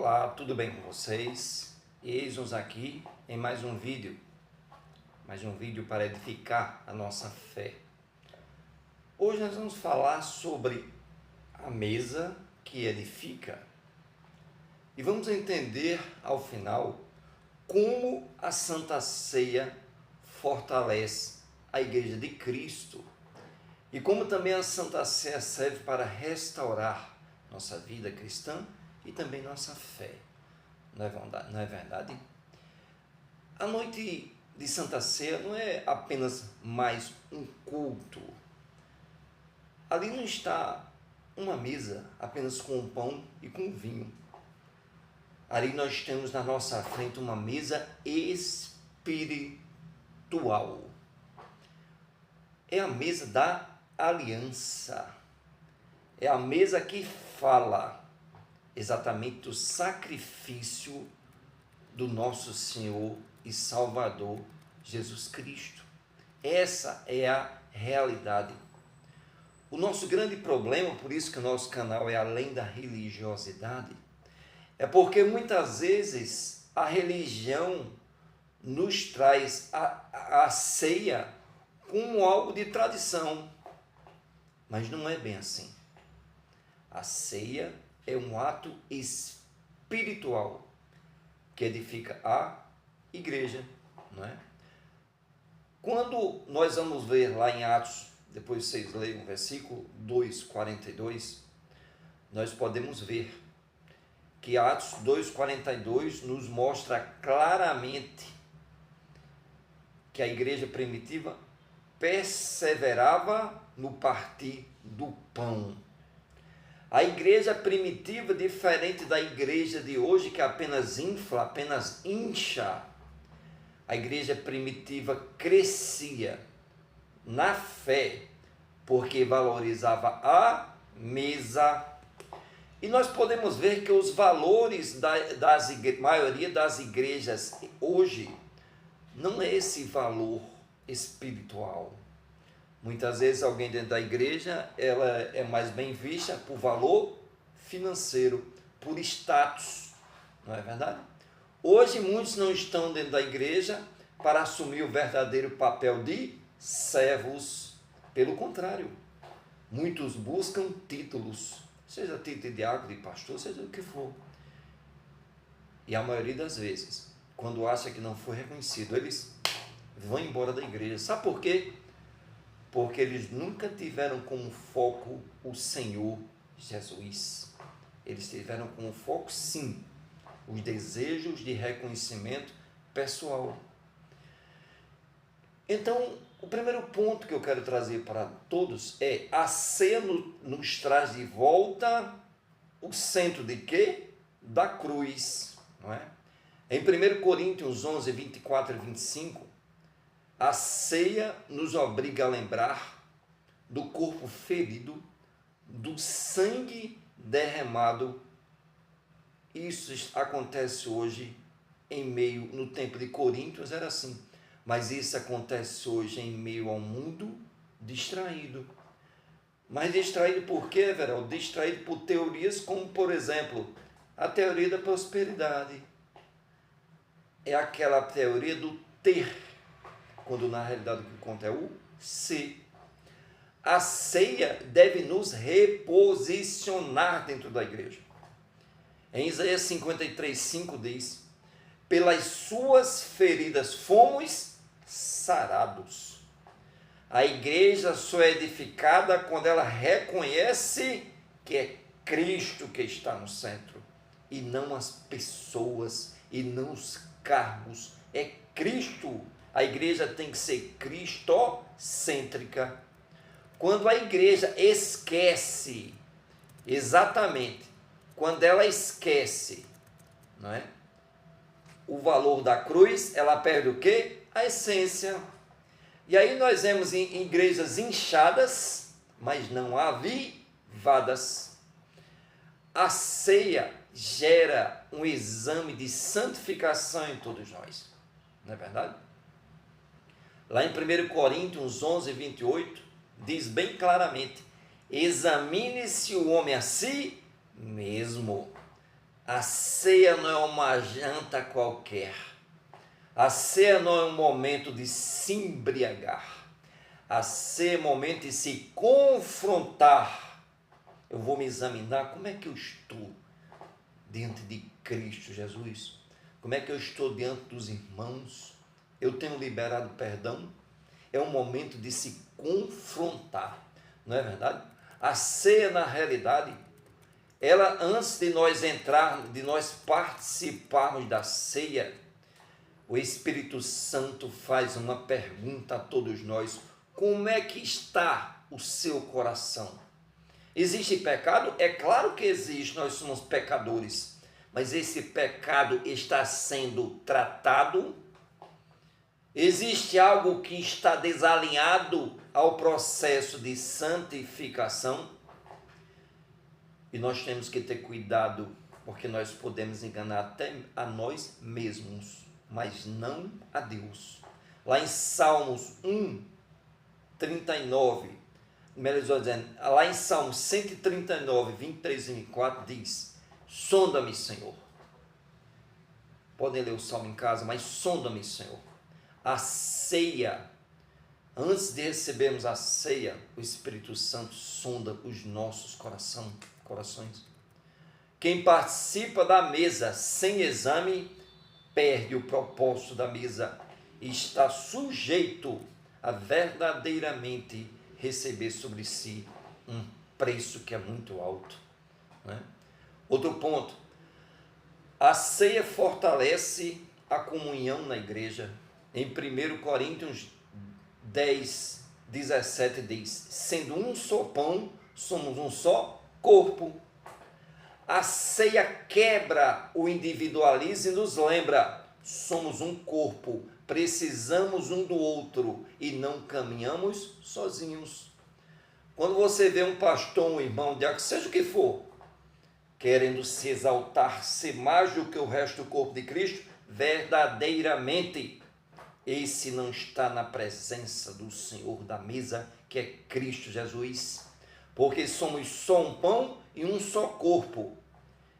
Olá, tudo bem com vocês? Eis-nos aqui em mais um vídeo para edificar a nossa fé. Hoje nós vamos falar sobre a mesa que edifica e vamos entender ao final como a Santa Ceia fortalece a Igreja de Cristo e como também a Santa Ceia serve para restaurar nossa vida cristã e também nossa fé. Não é verdade? A noite de Santa Ceia não é apenas mais um culto. Ali não está uma mesa apenas com o pão e com o vinho. Ali nós temos na nossa frente uma mesa espiritual. É a mesa da aliança. É a mesa que fala exatamente do sacrifício do nosso Senhor e Salvador Jesus Cristo. Essa é a realidade. O nosso grande problema, por isso que o nosso canal é além da religiosidade, é porque muitas vezes a religião nos traz a ceia como algo de tradição, mas não é bem assim. A ceia é um ato espiritual que edifica a igreja, não é? Quando nós vamos ver lá em Atos, depois vocês leiam o versículo 2:42, nós podemos ver que Atos 2:42 nos mostra claramente que a igreja primitiva perseverava no partir do pão. A igreja primitiva, diferente da igreja de hoje, que apenas infla, apenas incha, a igreja primitiva crescia na fé, porque valorizava a mesa. E nós podemos ver que os valores da maioria das igrejas hoje não é esse valor espiritual. Muitas vezes alguém dentro da igreja, ela é mais bem vista por valor financeiro, por status, não é verdade? Hoje muitos não estão dentro da igreja para assumir o verdadeiro papel de servos. Pelo contrário, muitos buscam títulos, seja título de diácono, de pastor, seja o que for. E a maioria das vezes, quando acha que não foi reconhecido, eles vão embora da igreja. Sabe por quê? Porque eles nunca tiveram como foco o Senhor Jesus. Eles tiveram como foco, sim, os desejos de reconhecimento pessoal. Então, o primeiro ponto que eu quero trazer para todos é: a ceia nos traz de volta o centro de quê? Da cruz, não é? Em 1 Coríntios 11, 24 e 25, a ceia nos obriga a lembrar do corpo ferido, do sangue derramado. Isso acontece hoje no tempo de Coríntios era assim, mas isso acontece hoje em meio ao mundo distraído. Mas distraído por quê, Everaldo? Distraído por teorias como, por exemplo, a teoria da prosperidade. É aquela teoria do ter, quando na realidade o que conta é o ser. A ceia deve nos reposicionar dentro da igreja. Em Isaías 53:5 diz: pelas suas feridas fomos sarados. A igreja só é edificada quando ela reconhece que é Cristo que está no centro, e não as pessoas, e não os cargos. É Cristo. A igreja tem que ser cristocêntrica. Quando a igreja esquece, exatamente, quando ela esquece, não é, o valor da cruz, ela perde o quê? A essência. E aí nós vemos em igrejas inchadas, mas não avivadas. A ceia gera um exame de santificação em todos nós, não é verdade? Lá em 1 Coríntios 11, 28, diz bem claramente: examine-se o homem a si mesmo, A ceia não é uma janta qualquer. A ceia não é um momento de se embriagar. A ceia é um momento de se confrontar. Eu vou me examinar como é que eu estou diante de Cristo Jesus. Como é que eu estou diante dos irmãos? Eu tenho liberado perdão? É um momento de se confrontar, não é verdade? A ceia, na realidade, ela, antes de nós entrarmos, de nós participarmos da ceia, o Espírito Santo faz uma pergunta a todos nós: como é que está o seu coração? Existe pecado? É claro que existe, nós somos pecadores, mas esse pecado está sendo tratado? Existe algo que está desalinhado ao processo de santificação? E nós temos que ter cuidado, porque nós podemos enganar até a nós mesmos, mas não a Deus. Lá em Salmos 1, 39, melhor dizendo, lá em Salmos 139, 23 e 24 diz: sonda-me, Senhor. Podem ler o Salmo em casa, mas sonda-me, Senhor. A ceia, antes de recebermos a ceia, o Espírito Santo sonda os nossos corações. Quem participa da mesa sem exame perde o propósito da mesa e está sujeito a verdadeiramente receber sobre si um preço que é muito alto, né? Outro ponto: a ceia fortalece a comunhão na igreja. Em 1 Coríntios 10, 17 diz: sendo um só pão, somos um só corpo. A ceia quebra o individualismo e nos lembra: somos um corpo, precisamos um do outro e não caminhamos sozinhos. Quando você vê um pastor, um irmão, um diácono, seja o que for, querendo se exaltar, ser mais do que o resto do corpo de Cristo, verdadeiramente esse não está na presença do Senhor da mesa, que é Cristo Jesus, porque somos só um pão e um só corpo,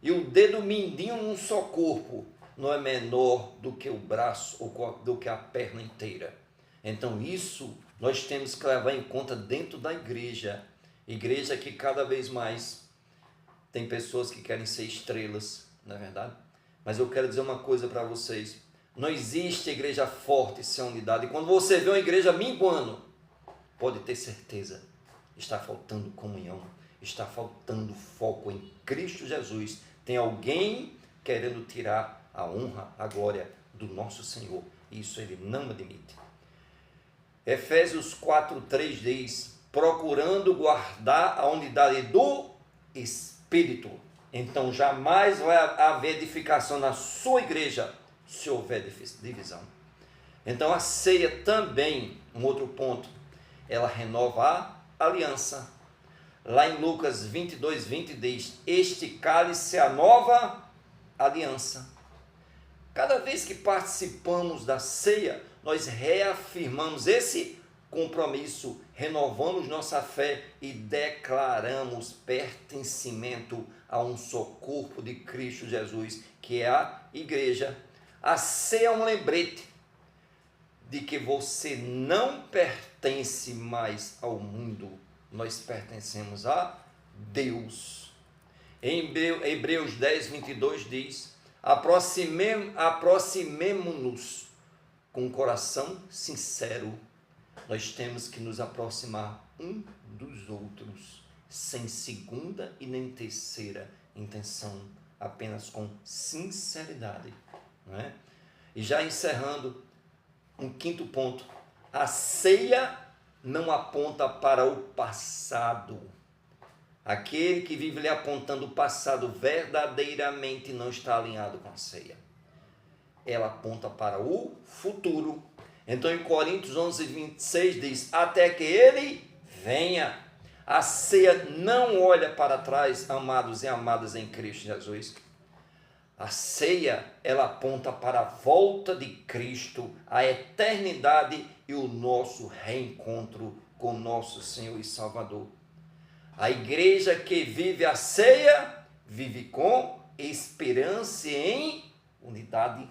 e o dedo mindinho num só corpo não é menor do que o braço ou do que a perna inteira. Então isso nós temos que levar em conta dentro da igreja que cada vez mais tem pessoas que querem ser estrelas, não é verdade? Mas eu quero dizer uma coisa para vocês: não existe igreja forte sem unidade. E quando você vê uma igreja minguando, pode ter certeza, está faltando comunhão, está faltando foco em Cristo Jesus. Tem alguém querendo tirar a honra, a glória do nosso Senhor. Isso ele não admite. Efésios 4:3 diz: procurando guardar a unidade do Espírito. Então jamais vai haver edificação na sua igreja se houver divisão. Então a ceia também, um outro ponto, ela renova a aliança. Lá em Lucas 22, 20 diz: este cálice é a nova aliança. Cada vez que participamos da ceia, nós reafirmamos esse compromisso, renovamos nossa fé e declaramos pertencimento a um só corpo de Cristo Jesus, que é a igreja. A ceia é um lembrete de que você não pertence mais ao mundo, nós pertencemos a Deus. Em Hebreus 10, 22 diz: aproximemo-nos com um coração sincero. Nós temos que nos aproximar um dos outros, sem segunda e nem terceira intenção, apenas com sinceridade, não é? E já encerrando, um quinto ponto: a ceia não aponta para o passado. Aquele que vive lhe apontando o passado verdadeiramente não está alinhado com a ceia. Ela aponta para o futuro. Então em Coríntios 11, 26 diz: até que ele venha. A ceia não olha para trás, amados e amadas em Cristo Jesus. A ceia, ela aponta para a volta de Cristo, a eternidade e o nosso reencontro com nosso Senhor e Salvador. A igreja que vive a ceia, vive com esperança em unidade.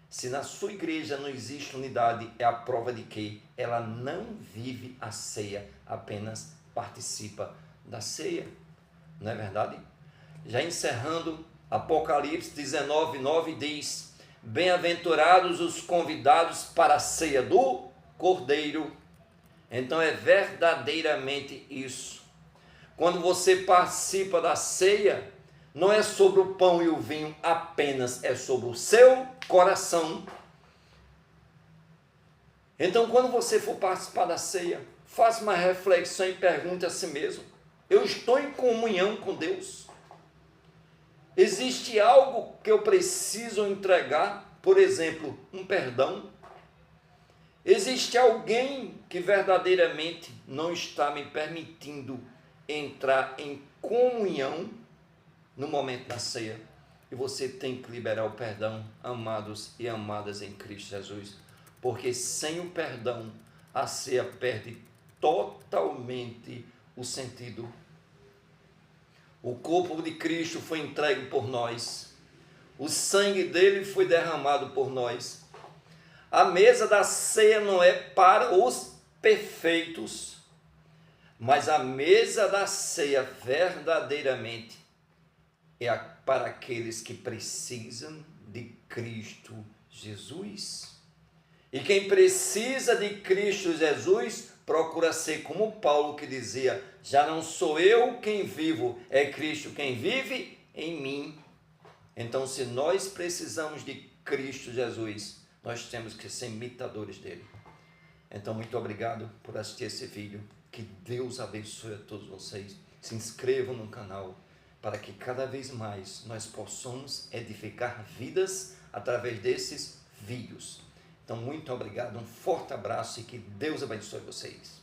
Se na sua igreja não existe unidade, é a prova de que ela não vive a ceia, apenas participa da ceia. Não é verdade? Já encerrando, Apocalipse 19:9 diz: bem-aventurados os convidados para a ceia do Cordeiro. Então é verdadeiramente isso. Quando você participa da ceia, não é sobre o pão e o vinho apenas, é sobre o seu coração. Então, quando você for participar da ceia, faça uma reflexão e pergunte a si mesmo: eu estou em comunhão com Deus? Existe algo que eu preciso entregar? Por exemplo, um perdão? Existe alguém que verdadeiramente não está me permitindo entrar em comunhão no momento da ceia? E você tem que liberar o perdão, amados e amadas em Cristo Jesus, porque sem o perdão a ceia perde totalmente o sentido. O corpo de Cristo foi entregue por nós, o sangue dele foi derramado por nós. A mesa da ceia não é para os perfeitos, mas a mesa da ceia verdadeiramente é para aqueles que precisam de Cristo Jesus. E quem precisa de Cristo Jesus procura ser como Paulo, que dizia: já não sou eu quem vivo, é Cristo quem vive em mim. Então, se nós precisamos de Cristo Jesus, nós temos que ser imitadores dele. Então, muito obrigado por assistir esse vídeo. Que Deus abençoe a todos vocês. Se inscrevam no canal para que cada vez mais nós possamos edificar vidas através desses vídeos. Então, muito obrigado, um forte abraço e que Deus abençoe vocês.